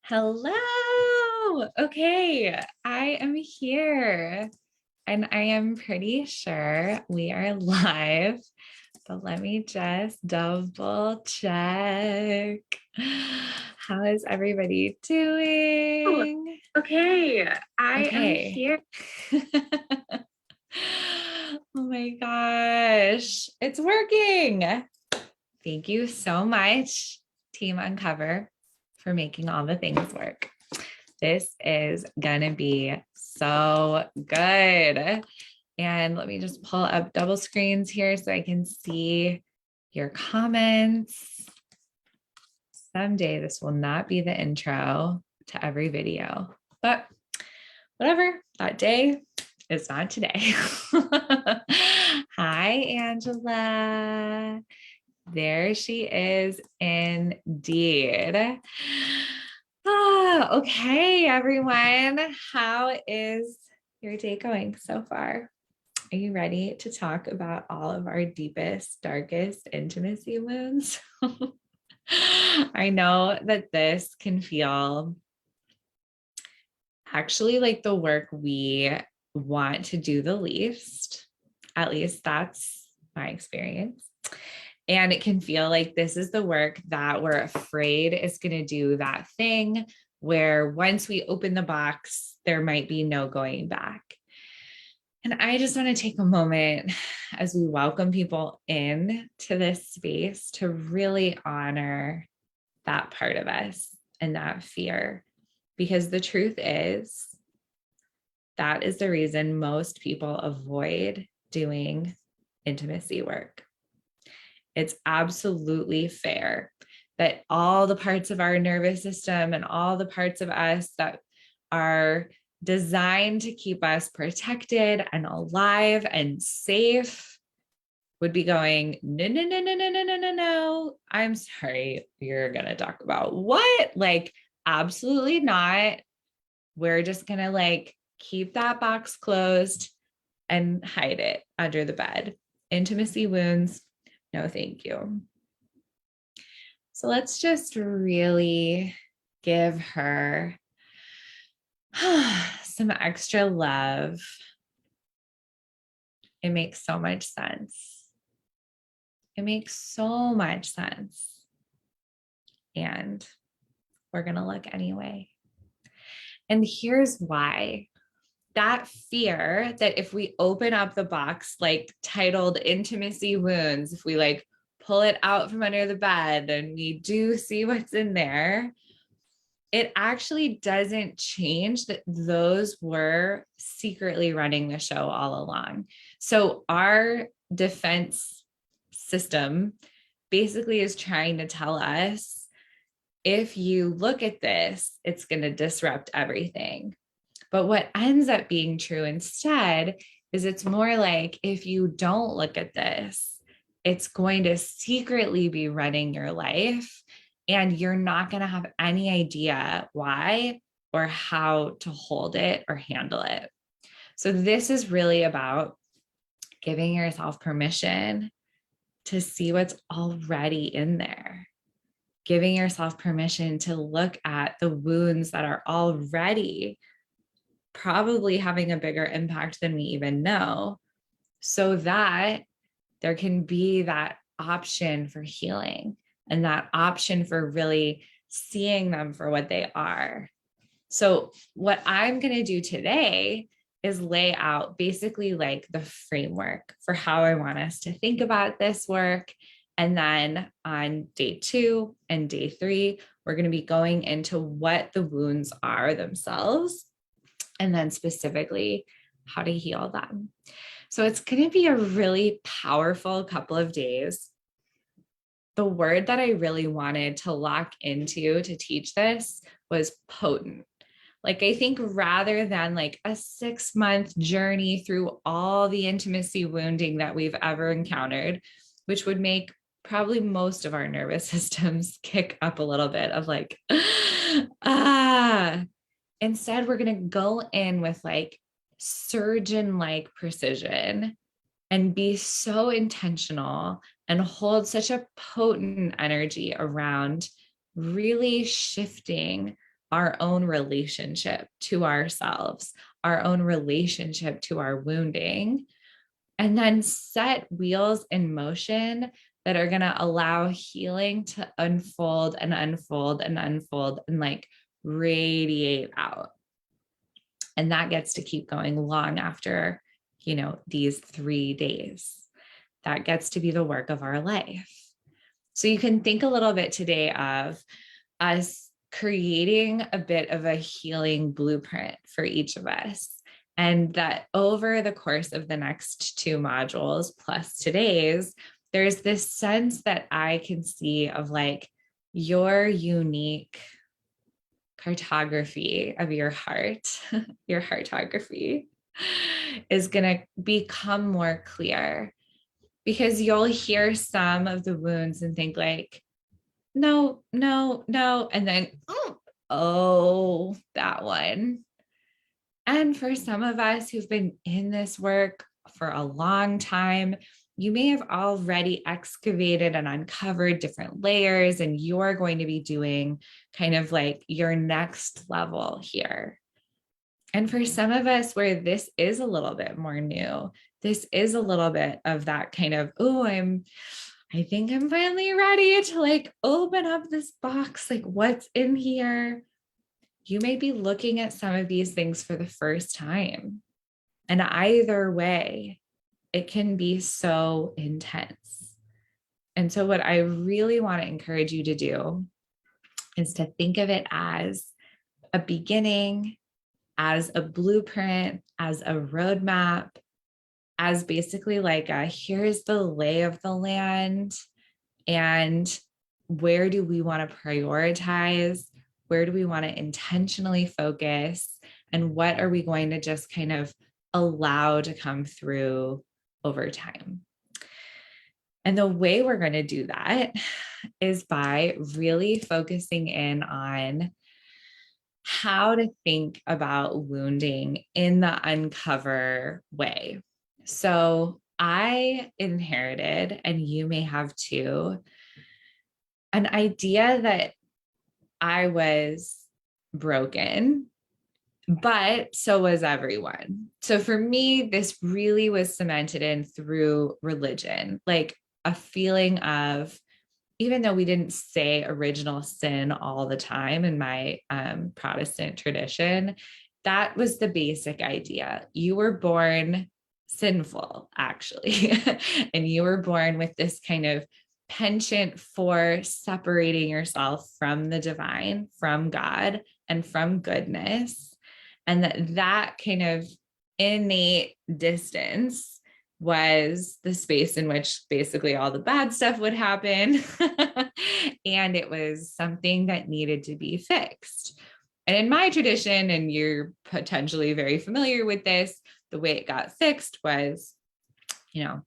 Hello. Okay, I am here and I am pretty sure we are live, but let me just double check. How is everybody Oh, doing? okay. I am Okay. here. Oh my gosh, it's working. Thank you so much, Team Uncover, for making all the things work. This is gonna be so good. And let me just pull up double screens here so I can see your comments. Someday this will not be the intro to every video, but whatever, that day is not today. Hi, Angela. There she is indeed. Okay, everyone. How is your day going so far? Are you ready to talk about all of our deepest, darkest intimacy wounds? I know that this can feel actually like the work we want to do the least. At least that's my experience. And it can feel like this is the work that we're afraid is going to do that thing where once we open the box, there might be no going back. And I just want to take a moment as we welcome people in to this space to really honor that part of us and that fear. Because the truth is, that is the reason most people avoid doing intimacy work. It's absolutely fair that all the parts of our nervous system and all the parts of us that are designed to keep us protected and alive and safe would be going, no, no, no, no, no, no, no, no, no. I'm sorry, you're going to talk about what? Like, absolutely not. We're just going to keep that box closed and hide it under the bed. Intimacy wounds, no, thank you. So let's just really give her some extra love. It makes so much sense. It makes so much sense. And we're going to look anyway. And here's why. That fear that if we open up the box, titled intimacy wounds, if we pull it out from under the bed and we do see what's in there, it actually doesn't change that those were secretly running the show all along. So our defense system basically is trying to tell us, if you look at this, it's going to disrupt everything. But what ends up being true instead is it's more like, if you don't look at this, it's going to secretly be running your life and you're not going to have any idea why or how to hold it or handle it. So this is really about giving yourself permission to see what's already in there, giving yourself permission to look at the wounds that are already probably having a bigger impact than we even know, so that there can be that option for healing and that option for really seeing them for what they are. So what I'm going to do today is lay out basically the framework for how I want us to think about this work. And then on day 2 and day 3, we're going to be going into what the wounds are themselves, and then specifically how to heal them. So it's going to be a really powerful couple of days. The word that I really wanted to lock into to teach this was potent. I think rather than a 6-month journey through all the intimacy wounding that we've ever encountered, which would make probably most of our nervous systems kick up a little bit of instead, we're going to go in with surgeon-like precision and be so intentional and hold such a potent energy around really shifting our own relationship to ourselves, our own relationship to our wounding, and then set wheels in motion that are going to allow healing to unfold and unfold and unfold and like radiate out. And that gets to keep going long after, these 3 days. That gets to be the work of our life. So you can think a little bit today of us creating a bit of a healing blueprint for each of us. And that over the course of the next 2 modules plus today's, there's this sense that I can see of like your unique cartography of your heart, your heartography is going to become more clear, because you'll hear some of the wounds and think like, no, no, no. And then, oh, that one. And for some of us who've been in this work for a long time, you may have already excavated and uncovered different layers, and you're going to be doing kind of like your next level here. And for some of us where this is a little bit more new, this is a little bit of that kind of, I think I'm finally ready to like open up this box, like what's in here. You may be looking at some of these things for the first time. And either way, it can be so intense. And so what I really want to encourage you to do is to think of it as a beginning, as a blueprint, as a roadmap, as basically like here's the lay of the land, and where do we want to prioritize? Where do we want to intentionally focus? And what are we going to just kind of allow to come through over time? And the way we're going to do that is by really focusing in on how to think about wounding in the uncover way. So I inherited, and you may have too, an idea that I was broken, but so was everyone. So for me, this really was cemented in through religion, like a feeling of, even though we didn't say original sin all the time in my Protestant tradition, that was the basic idea. You were born sinful, actually, and you were born with this kind of penchant for separating yourself from the divine, from God, and from goodness. And that kind of innate distance was the space in which basically all the bad stuff would happen. And it was something that needed to be fixed. And in my tradition, and you're potentially very familiar with this, the way it got fixed was,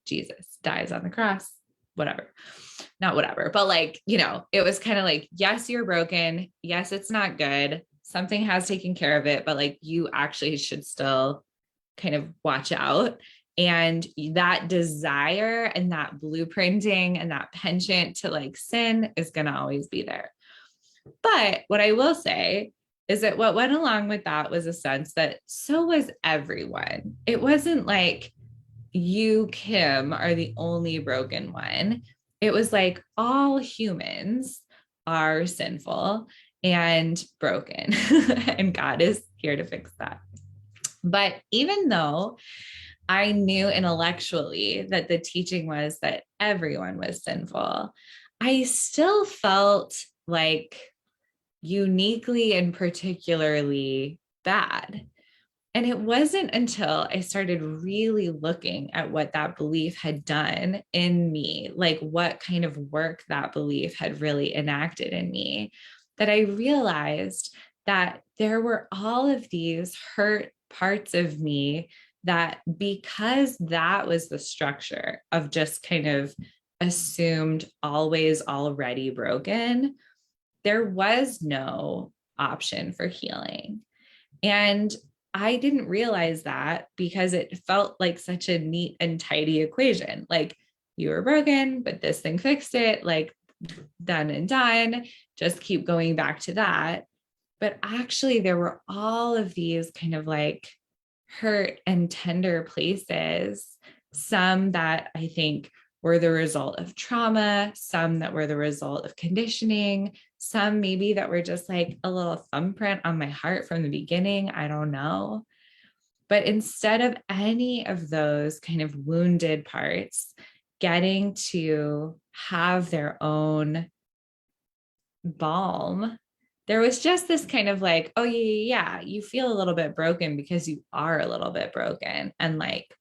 Jesus dies on the cross, whatever. Not whatever, but like, it was kind of like, yes, you're broken. Yes, it's not good. Something has taken care of it, but like you actually should still kind of watch out. And that desire and that blueprinting and that penchant to like sin is going to always be there. But what I will say is that what went along with that was a sense that so was everyone. It wasn't like you, Kim, are the only broken one. It was like all humans are sinful and broken, and God is here to fix that. But even though I knew intellectually that the teaching was that everyone was sinful, I still felt like uniquely and particularly bad. And it wasn't until I started really looking at what that belief had done in me, like what kind of work that belief had really enacted in me, that I realized that there were all of these hurt parts of me that, because that was the structure of just kind of assumed always already broken, there was no option for healing. And I didn't realize that because it felt like such a neat and tidy equation. Like, you were broken, but this thing fixed it, like done and done. Just keep going back to that. But actually, there were all of these kind of like hurt and tender places, some that I think were the result of trauma, some that were the result of conditioning, some maybe that were just like a little thumbprint on my heart from the beginning. I don't know. But instead of any of those kind of wounded parts getting to have their own balm, there was just this kind of like, oh, yeah, you feel a little bit broken because you are a little bit broken. And like,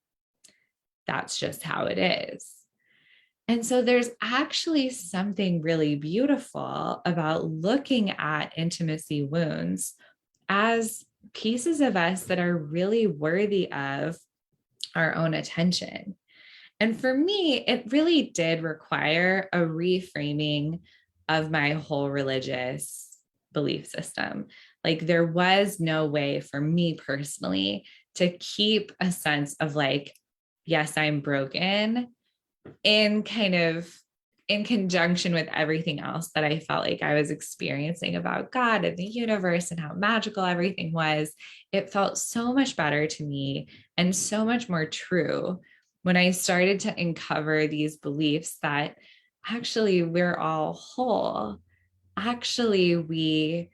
that's just how it is. And so there's actually something really beautiful about looking at intimacy wounds as pieces of us that are really worthy of our own attention. And for me, it really did require a reframing of my whole religious belief system. Like, there was no way for me personally to keep a sense of like, yes, I'm broken, in kind of in conjunction with everything else that I felt like I was experiencing about God and the universe and how magical everything was. It felt so much better to me and so much more true when I started to uncover these beliefs that actually we're all whole. Actually, we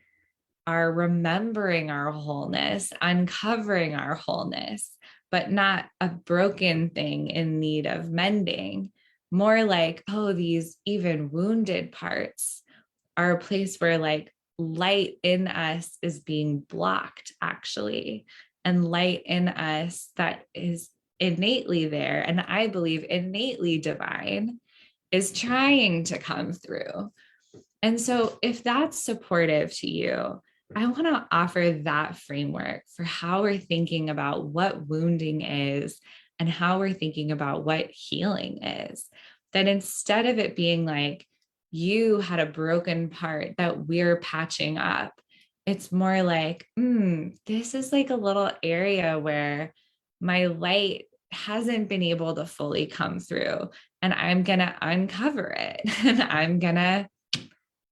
are remembering our wholeness, uncovering our wholeness, but not a broken thing in need of mending. More like, oh, these even wounded parts are a place where like light in us is being blocked, actually, and light in us that is innately there, and I believe innately divine, is trying to come through. And so, if that's supportive to you, I want to offer that framework for how we're thinking about what wounding is and how we're thinking about what healing is. That instead of it being like you had a broken part that we're patching up, it's more like, this is like a little area where my light hasn't been able to fully come through, and I'm going to uncover it and I'm going to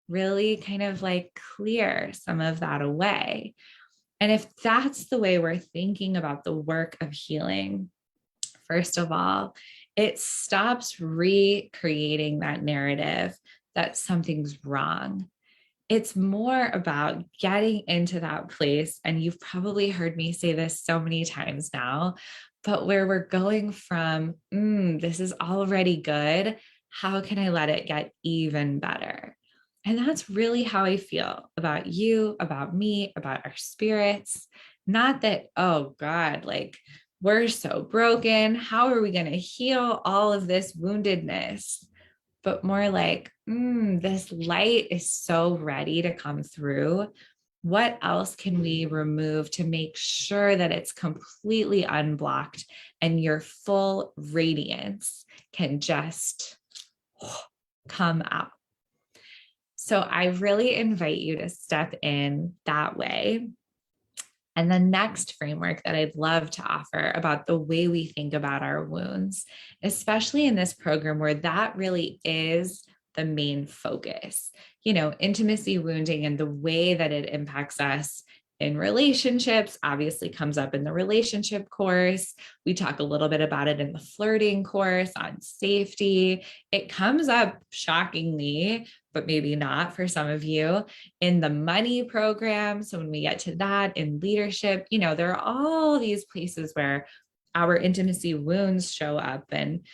really kind of like clear some of that away. And if that's the way we're thinking about the work of healing, first of all, it stops recreating that narrative that something's wrong. It's more about getting into that place. And you've probably heard me say this so many times now, but where we're going from, this is already good. How can I let it get even better? And that's really how I feel about you, about me, about our spirits. Not that, oh God, like we're so broken. How are we going to heal all of this woundedness? But more like, this light is so ready to come through. What else can we remove to make sure that it's completely unblocked and your full radiance can just come out? So I really invite you to step in that way. And the next framework that I'd love to offer about the way we think about our wounds, especially in this program where that really is the main focus, intimacy wounding and the way that it impacts us in relationships obviously comes up in the relationship course. We talk a little bit about it in the flirting course on safety. It comes up shockingly, but maybe not for some of you, in the money program. So when we get to that in leadership, there are all these places where our intimacy wounds show up and,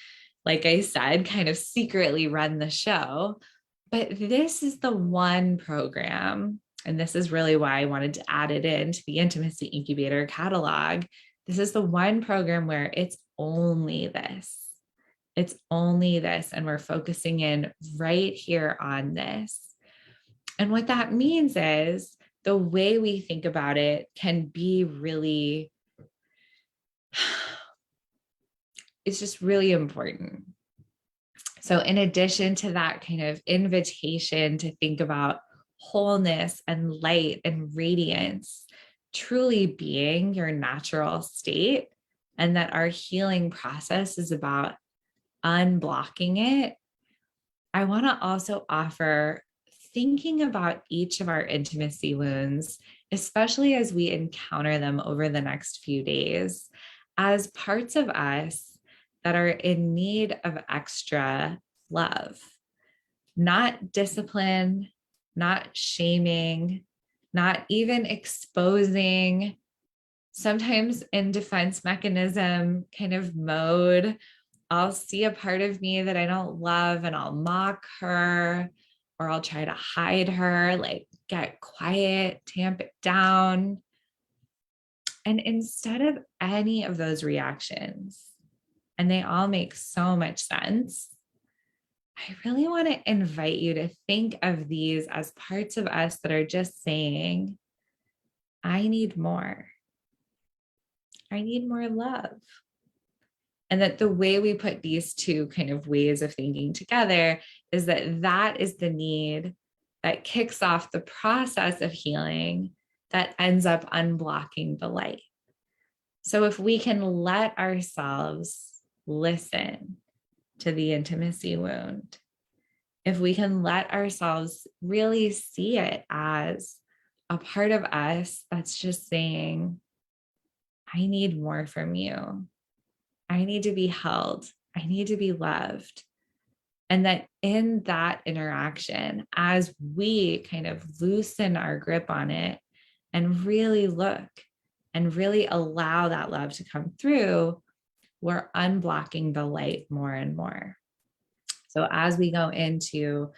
like I said, kind of secretly run the show. But this is the one program, and this is really why I wanted to add it into the Intimacy Incubator catalog. This is the one program where it's only this. It's only this, and we're focusing in right here on this. And what that means is the way we think about it can be really, it's just really important. So in addition to that kind of invitation to think about wholeness and light and radiance truly being your natural state, and that our healing process is about unblocking it, I want to also offer thinking about each of our intimacy wounds, especially as we encounter them over the next few days, as parts of us that are in need of extra love, not discipline, not shaming, not even exposing. Sometimes in defense mechanism kind of mode, I'll see a part of me that I don't love and I'll mock her, or I'll try to hide her, like get quiet, tamp it down. And instead of any of those reactions, and they all make so much sense, I really want to invite you to think of these as parts of us that are just saying, I need more. I need more love. And that the way we put these two kind of ways of thinking together is that that is the need that kicks off the process of healing that ends up unblocking the light. So if we can let ourselves listen to the intimacy wound, if we can let ourselves really see it as a part of us that's just saying, I need more from you. I need to be held. I need to be loved. And that in that interaction, as we kind of loosen our grip on it and really look and really allow that love to come through, we're unblocking the light more and more. So as we go into,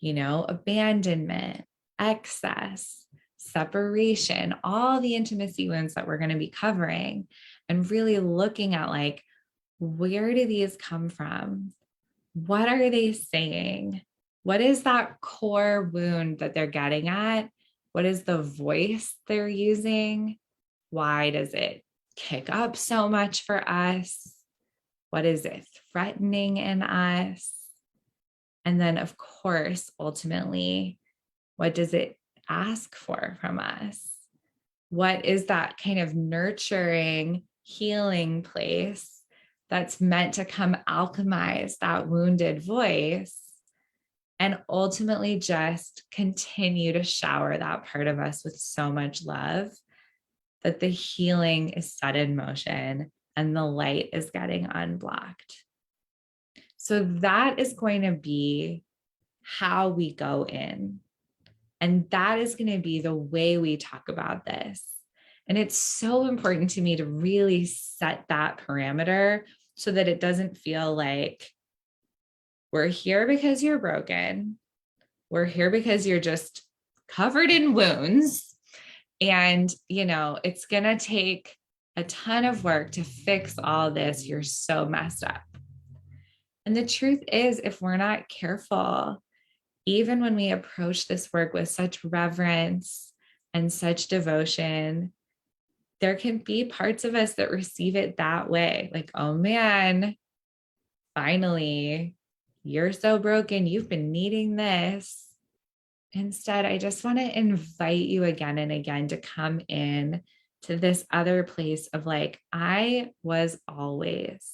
abandonment, excess, separation, all the intimacy wounds that we're going to be covering, and really looking at like, where do these come from? What are they saying? What is that core wound that they're getting at? What is the voice they're using? Why does it kick up so much for us? What is it threatening in us? And then, of course, ultimately, what does it ask for from us? What is that kind of nurturing, healing place that's meant to come alchemize that wounded voice and ultimately just continue to shower that part of us with so much love that the healing is set in motion and the light is getting unblocked? So that is going to be how we go in. And that is going to be the way we talk about this. And it's so important to me to really set that parameter so that it doesn't feel like we're here because you're broken. We're here because you're just covered in wounds. And, it's going to take a ton of work to fix all this. You're so messed up. And the truth is, if we're not careful, even when we approach this work with such reverence and such devotion, there can be parts of us that receive it that way. Like, oh man, finally, you're so broken. You've been needing this. Instead, I just want to invite you again and again to come in to this other place of like, I was always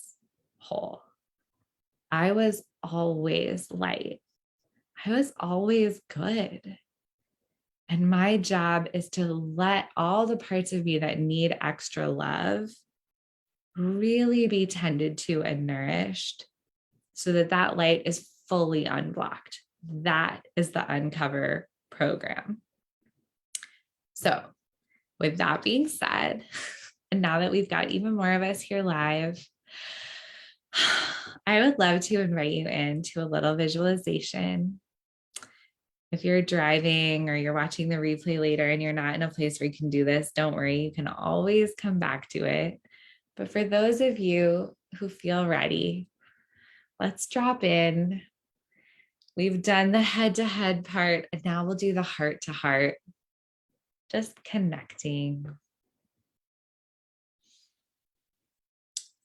whole. I was always light. I was always good. And my job is to let all the parts of me that need extra love really be tended to and nourished so that that light is fully unblocked. That is the Uncover program. So, with that being said, and now that we've got even more of us here live, I would love to invite you into a little visualization. If you're driving or you're watching the replay later and you're not in a place where you can do this, don't worry, you can always come back to it. But for those of you who feel ready, let's drop in. We've done the head-to-head part, and now we'll do the heart-to-heart, just connecting.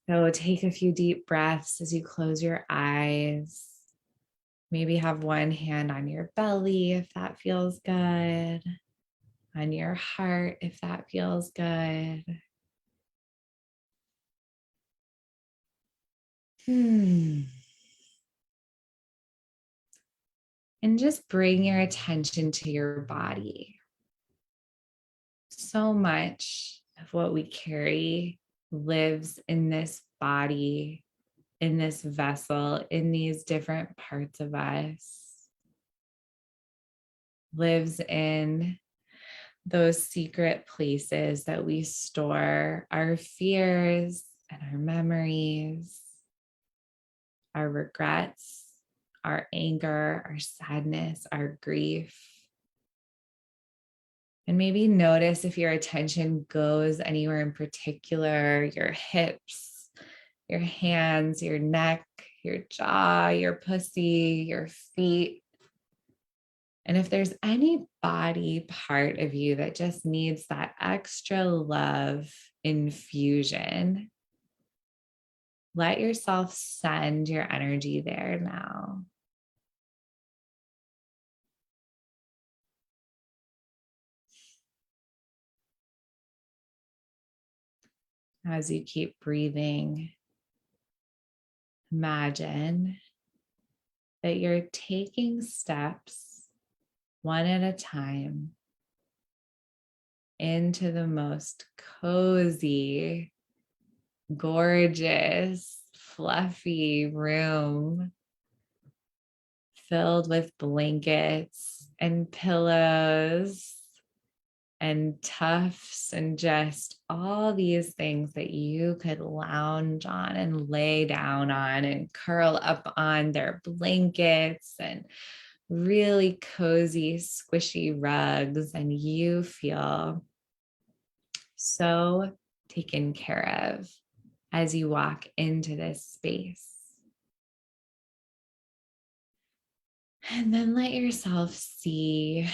So take a few deep breaths as you close your eyes. Maybe have one hand on your belly if that feels good, on your heart if that feels good. And just bring your attention to your body. So much of what we carry lives in this body, in this vessel, in these different parts of us, lives in those secret places that we store our fears and our memories, our regrets, our anger, our sadness, our grief. And maybe notice if your attention goes anywhere in particular, your hips, your hands, your neck, your jaw, your pussy, your feet. And if there's any body part of you that just needs that extra love infusion, let yourself send your energy there now. As you keep breathing, imagine that you're taking steps one at a time into the most cozy, gorgeous, fluffy room filled with blankets and pillows and tufts and just all these things that you could lounge on and lay down on and curl up on their blankets and really cozy, squishy rugs. And you feel so taken care of as you walk into this space. And then let yourself see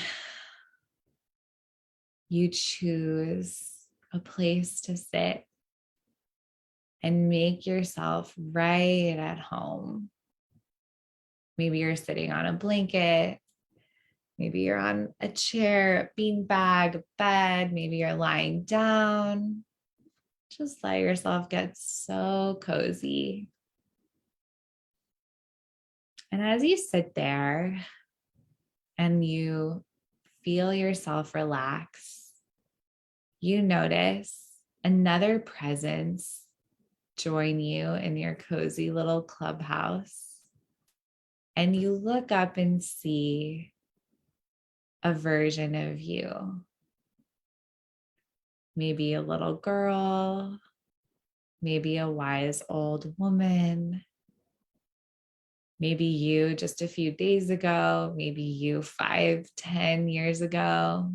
you choose a place to sit and make yourself right at home. Maybe you're sitting on a blanket. Maybe you're on a chair, a beanbag, a bed. Maybe you're lying down. Just let yourself get so cozy. And as you sit there and you feel yourself relax, you notice another presence join you in your cozy little clubhouse. And you look up and see a version of you. Maybe a little girl, maybe a wise old woman, maybe you just a few days ago, maybe you 5, 10 years ago.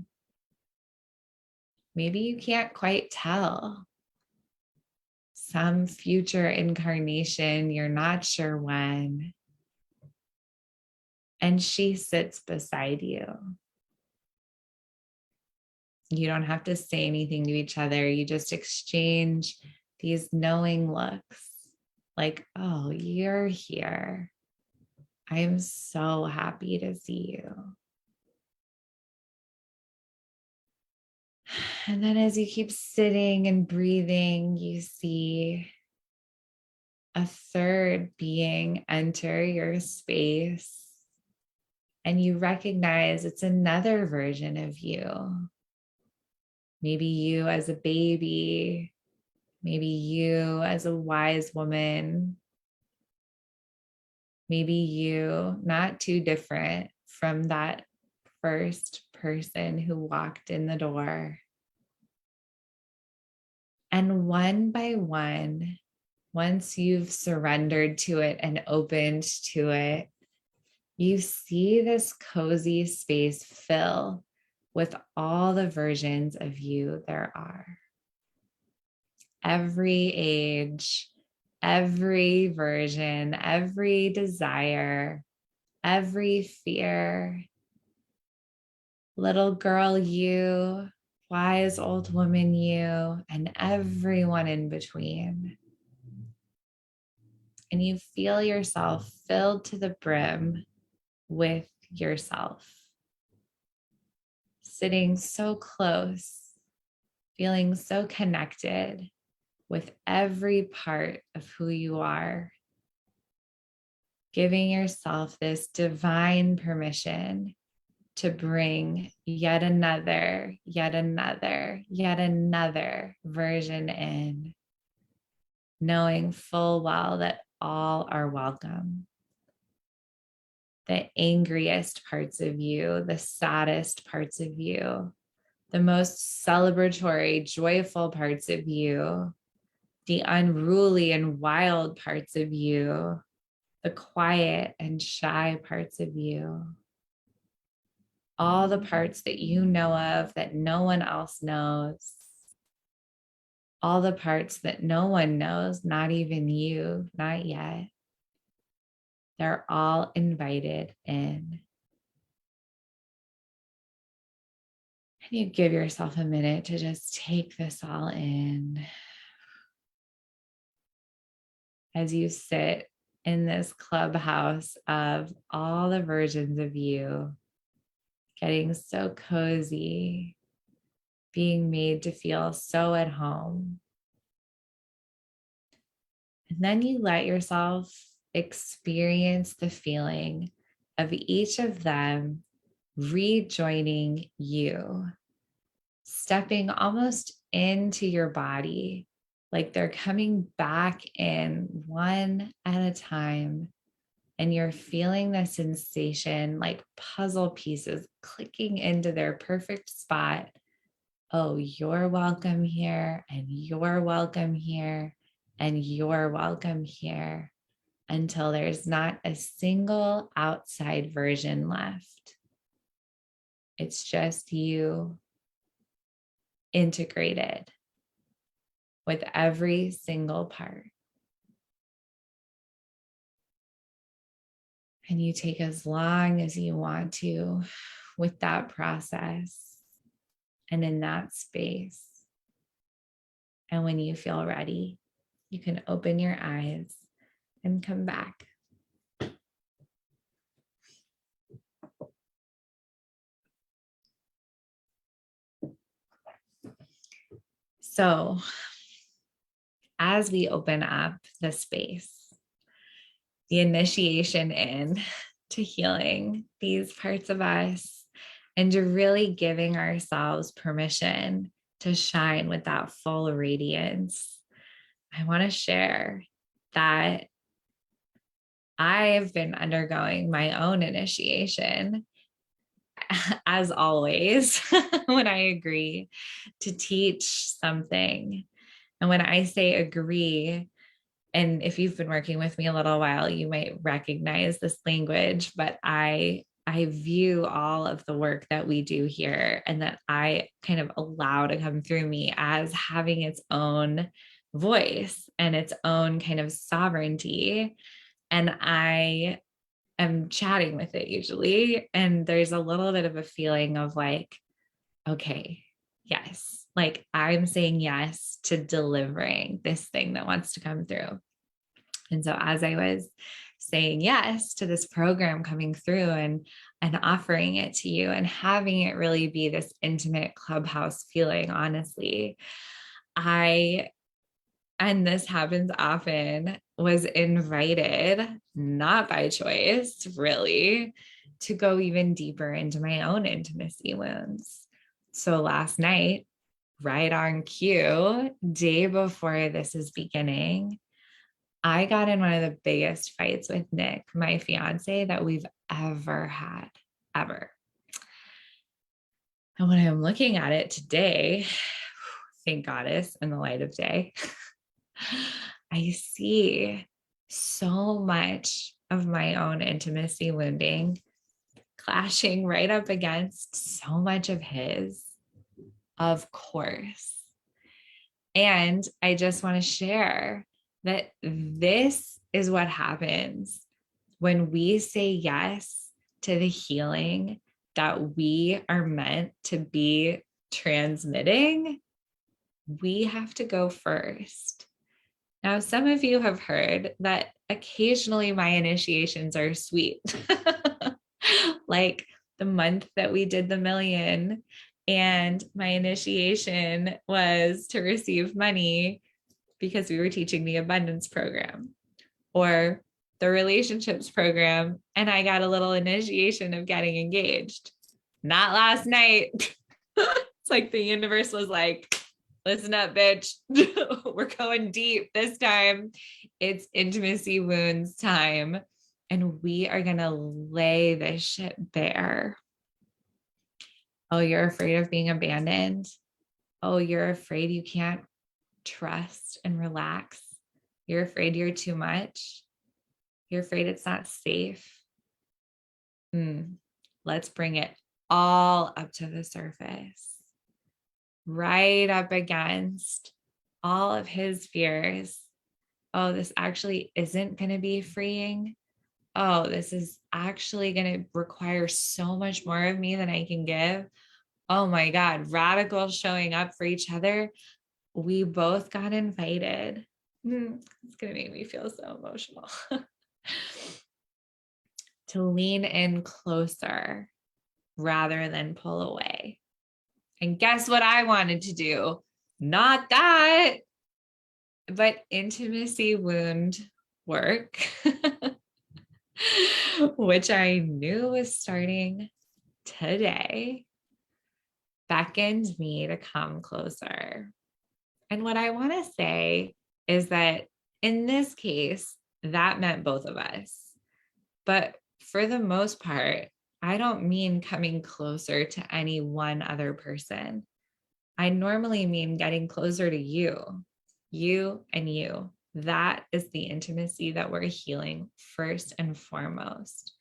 Maybe you can't quite tell. Some future incarnation, you're not sure when. And she sits beside you. You don't have to say anything to each other. You just exchange these knowing looks like, oh, you're here. I'm so happy to see you. And then as you keep sitting and breathing, you see a third being enter your space. And you recognize it's another version of you. Maybe you as a baby, maybe you as a wise woman, maybe you not too different from that first person who walked in the door. And one by one, once you've surrendered to it and opened to it, you see this cozy space fill with all the versions of you there are. Every age, every version, every desire, every fear. Little girl you, wise old woman you, and everyone in between. And you feel yourself filled to the brim with yourself. Sitting so close, feeling so connected with every part of who you are. giving yourself this divine permission to bring yet another, yet another, yet another version in, knowing full well that all are welcome. The angriest parts of you, the saddest parts of you, the most celebratory, joyful parts of you, the unruly and wild parts of you, the quiet and shy parts of you, all the parts that you know of that no one else knows, all the parts that no one knows, not even you, not yet. They're all invited in. And you give yourself a minute to just take this all in as you sit in this clubhouse of all the versions of you, getting so cozy, being made to feel so at home. And then you let yourself experience the feeling of each of them rejoining you, stepping almost into your body, like they're coming back in one at a time. And you're feeling the sensation like puzzle pieces clicking into their perfect spot. Oh, you're welcome here, and you're welcome here, and you're welcome here, until there's not a single outside version left. It's just you integrated with every single part. And you take as long as you want to with that process and in that space. And when you feel ready, you can open your eyes and come back. So, as we open up the space, the initiation in to healing these parts of us and to really giving ourselves permission to shine with that full radiance, I want to share that I've been undergoing my own initiation, as always, when I agree to teach something. And when I say agree, and if you've been working with me a little while, you might recognize this language, but I view all of the work that we do here and that I kind of allow to come through me as having its own voice and its own kind of sovereignty. And I am chatting with it usually. And there's a little bit of a feeling of like, okay, yes, like I'm saying yes to delivering this thing that wants to come through. And so as I was saying yes to this program coming through and offering it to you and having it really be this intimate clubhouse feeling, honestly, and this happens often, was invited, not by choice, really, to go even deeper into my own intimacy wounds. So last night, right on cue, day before this is beginning, I got in one of the biggest fights with Nick, my fiance, that we've ever had, ever. And when I'm looking at it today, thank goddess in the light of day, I see so much of my own intimacy wounding clashing right up against so much of his, of course. And I just want to share that this is what happens when we say yes to the healing that we are meant to be transmitting. We have to go first. Now, some of you have heard that occasionally my initiations are sweet, like the month that we did the million, and my initiation was to receive money because we were teaching the abundance program. Or the relationships program and I got a little initiation of getting engaged. Not last night. It's like the universe was like, listen up, bitch. We're going deep this time. It's intimacy wounds time. And we are going to lay this shit bare. Oh, you're afraid of being abandoned. Oh, you're afraid you can't trust and relax. You're afraid you're too much. You're afraid it's not safe. Let's bring it all up to the surface, right up against all of his fears. Oh, this actually isn't going to be freeing. Oh, this is actually going to require so much more of me than I can give. Oh my God, radical showing up for each other. We both got invited. It's going to make me feel so emotional. To lean in closer rather than pull away. And guess what I wanted to do? Not that, but intimacy wound work, which I knew was starting today, beckoned me to come closer. And what I want to say is that in this case, that meant both of us. But for the most part, I don't mean coming closer to any one other person. I normally mean getting closer to you and you. That is the intimacy that we're healing first and foremost.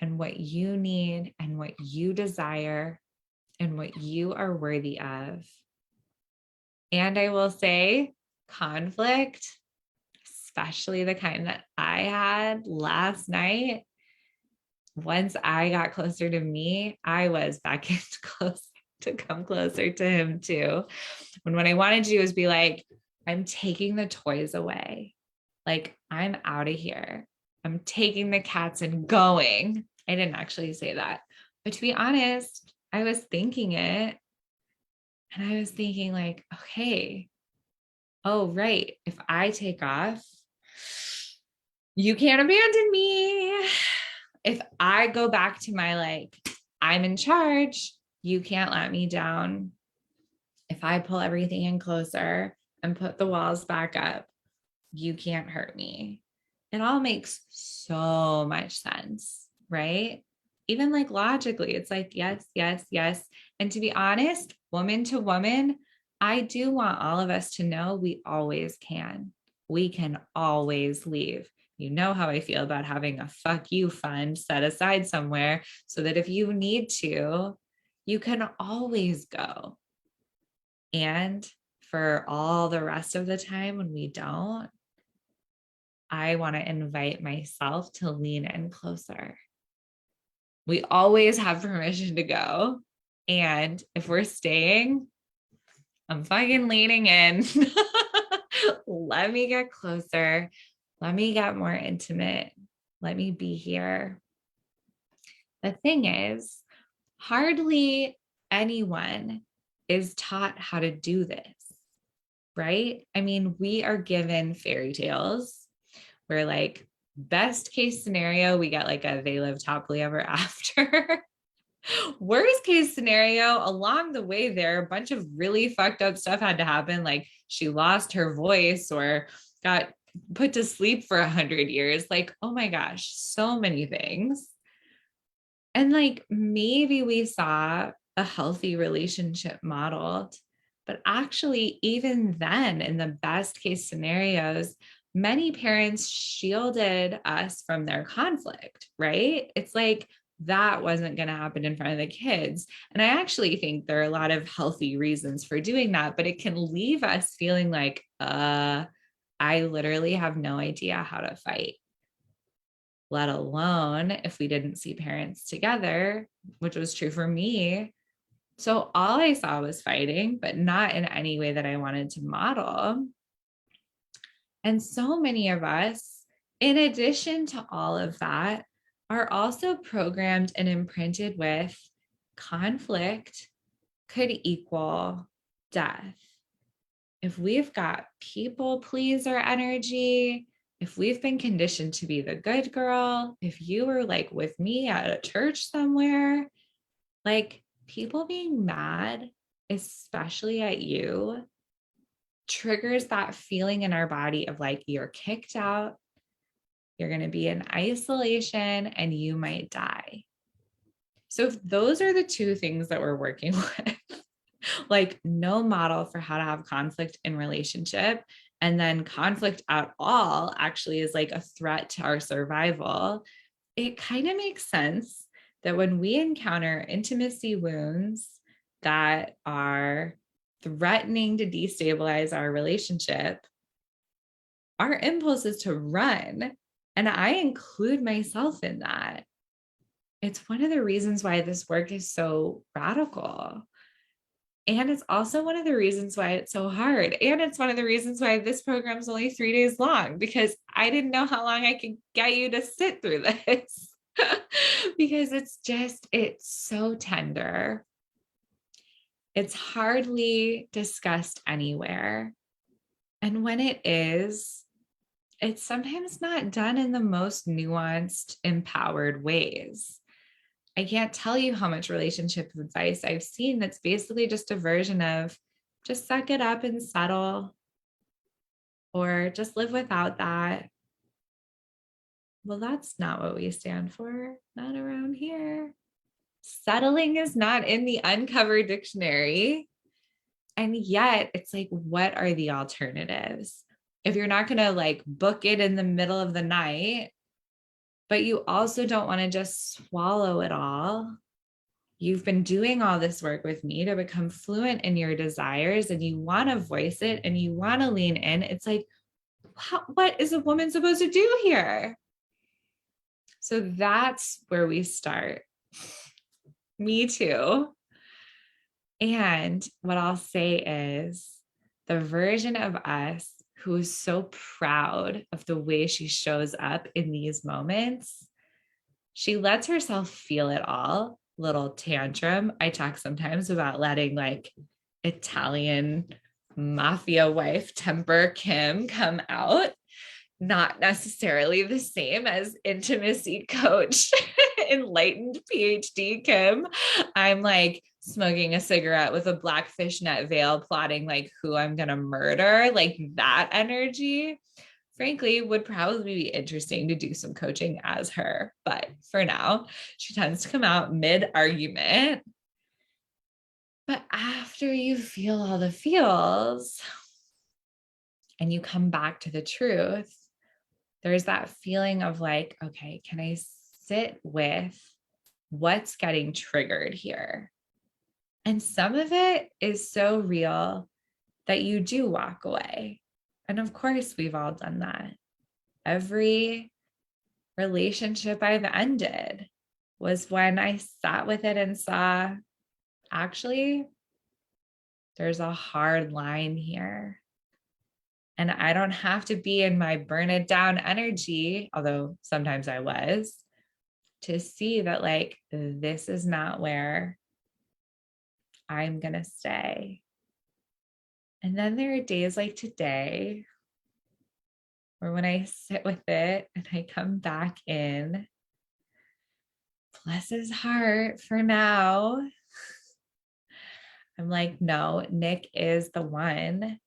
And what you need and what you desire and what you are worthy of. And I will say, conflict, especially the kind that I had last night, once I got closer to me, I was beckoned close to come closer to him too. When what I wanted to do was be like, I'm taking the toys away. Like, I'm out of here. I'm taking the cats and going. I didn't actually say that. But to be honest, I was thinking it. And I was thinking like, okay, oh, right. If I take off, you can't abandon me. If I go back to my like, I'm in charge, you can't let me down. If I pull everything in closer and put the walls back up, you can't hurt me. It all makes so much sense, right? Even like logically, it's like, yes, yes, yes. And to be honest, woman to woman, I do want all of us to know we always can. We can always leave. You know how I feel about having a fuck you fund set aside somewhere so that if you need to, you can always go. And for all the rest of the time when we don't, I want to invite myself to lean in closer. We always have permission to go. And if we're staying, I'm fucking leaning in. Let me get closer. Let me get more intimate. Let me be here. The thing is, hardly anyone is taught how to do this, right? I mean, we are given fairy tales where, like, best case scenario, we get like a they live happily ever after. Worst case scenario, along the way there, a bunch of really fucked up stuff had to happen. Like she lost her voice or got put to sleep for 100 years. Like, oh my gosh, so many things. And like maybe we saw a healthy relationship modeled, but actually, even then, in the best case scenarios, many parents shielded us from their conflict, right? It's like that wasn't going to happen in front of the kids. And I actually think there are a lot of healthy reasons for doing that, but it can leave us feeling like, I literally have no idea how to fight, let alone if we didn't see parents together, which was true for me. So all I saw was fighting, but not in any way that I wanted to model. And so many of us, in addition to all of that, are also programmed and imprinted with conflict could equal death. If we've got people pleaser energy, if we've been conditioned to be the good girl, if you were like with me at a church somewhere, like people being mad, especially at you, triggers that feeling in our body of like, you're kicked out, you're going to be in isolation, and you might die. So if those are the two things that we're working with, like no model for how to have conflict in relationship, and then conflict at all actually is like a threat to our survival, it kind of makes sense that when we encounter intimacy wounds that are threatening to destabilize our relationship, our impulse is to run. And I include myself in that. It's one of the reasons why this work is so radical. And it's also one of the reasons why it's so hard. And it's one of the reasons why this program is only 3 days long, because I didn't know how long I could get you to sit through this. Because it's so tender. It's hardly discussed anywhere. And when it is, it's sometimes not done in the most nuanced, empowered ways. I can't tell you how much relationship advice I've seen that's basically just a version of just suck it up and settle, or just live without that. Well, that's not what we stand for, not around here. Settling is not in the Uncovered dictionary. And yet it's like, what are the alternatives? If you're not going to like book it in the middle of the night, but you also don't want to just swallow it all. You've been doing all this work with me to become fluent in your desires, and you want to voice it and you want to lean in. It's like, what is a woman supposed to do here? So that's where we start. Me too. And what I'll say is the version of us who's so proud of the way she shows up in these moments, she lets herself feel it all. Little tantrum. I talk sometimes about letting like Italian mafia wife temper Kim come out. Not necessarily the same as intimacy coach, enlightened PhD Kim. I'm like smoking a cigarette with a black fishnet veil, plotting like who I'm going to murder, like that energy. Frankly, would probably be interesting to do some coaching as her. But for now, she tends to come out mid argument. But after you feel all the feels and you come back to the truth, there's that feeling of like, okay, can I sit with what's getting triggered here? And some of it is so real that you do walk away. And of course, we've all done that. Every relationship I've ended was when I sat with it and saw, actually, there's a hard line here. And I don't have to be in my burn it down energy, although sometimes I was, to see that like, this is not where I'm going to stay. And then there are days like today where when I sit with it and I come back in, bless his heart for now, I'm like, no, Nick is the one.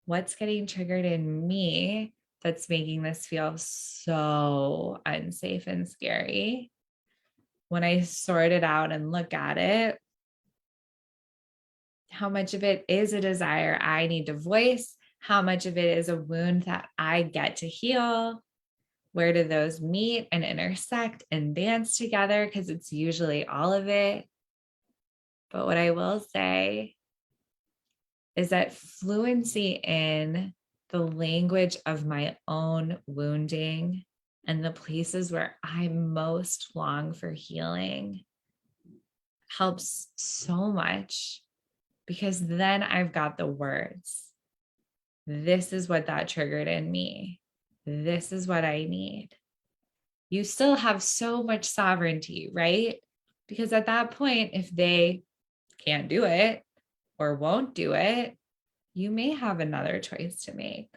What's getting triggered in me that's making this feel so unsafe and scary? When I sort it out and look at it, how much of it is a desire I need to voice? How much of it is a wound that I get to heal? Where do those meet and intersect and dance together? Because it's usually all of it. But what I will say is that fluency in the language of my own wounding and the places where I most long for healing helps so much, because then I've got the words. This is what that triggered in me. This is what I need. You still have so much sovereignty, right? Because at that point, if they can't do it or won't do it, you may have another choice to make.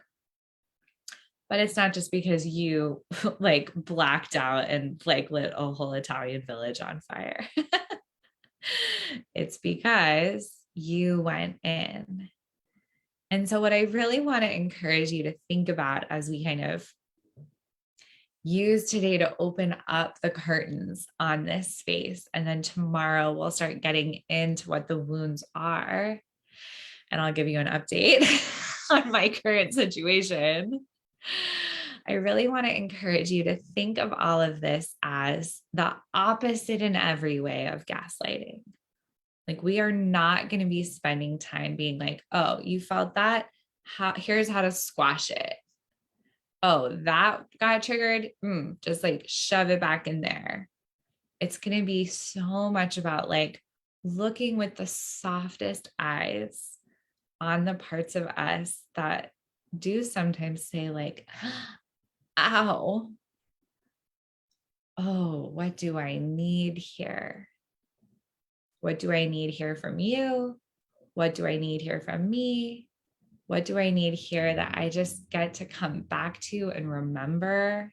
But it's not just because you like blacked out and like lit a whole Italian village on fire. It's because you went in. And so, what I really want to encourage you to think about as we kind of use today to open up the curtains on this space, and then tomorrow we'll start getting into what the wounds are. And I'll give you an update on my current situation. I really want to encourage you to think of all of this as the opposite in every way of gaslighting. Like, we are not going to be spending time being like, oh, you felt that? Here's how to squash it. Oh, that got triggered. Just like shove it back in there. It's going to be so much about like looking with the softest eyes on the parts of us that do sometimes say like, ow. Oh, what do I need here? What do I need here from you? What do I need here from me? What do I need here that I just get to come back to and remember?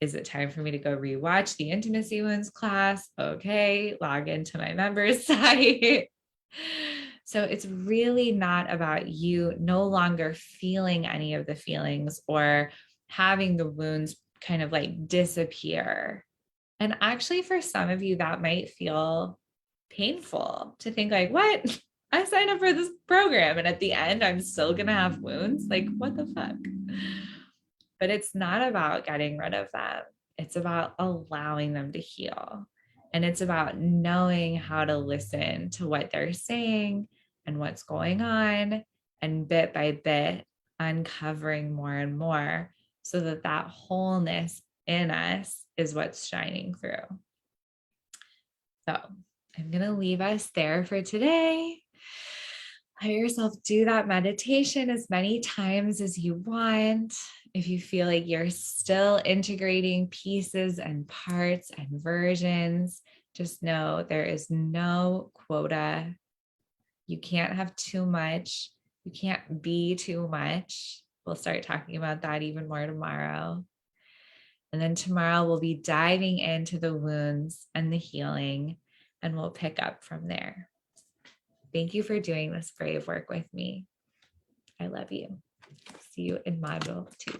Is it time for me to go rewatch the Intimacy Wounds class? Okay, log into my members site. So it's really not about you no longer feeling any of the feelings or having the wounds kind of like disappear. And actually, for some of you, that might feel painful to think like, what? I signed up for this program and at the end, I'm still going to have wounds. Like, what the fuck? But it's not about getting rid of them. It's about allowing them to heal. And it's about knowing how to listen to what they're saying and what's going on, and bit by bit, uncovering more and more so that that wholeness in us is what's shining through. So I'm going to leave us there for today. Let yourself do that meditation as many times as you want. If you feel like you're still integrating pieces and parts and versions, just know there is no quota. You can't have too much. You can't be too much. We'll start talking about that even more tomorrow. And then tomorrow we'll be diving into the wounds and the healing, and we'll pick up from there. Thank you for doing this brave work with me. I love you. See you in module 2.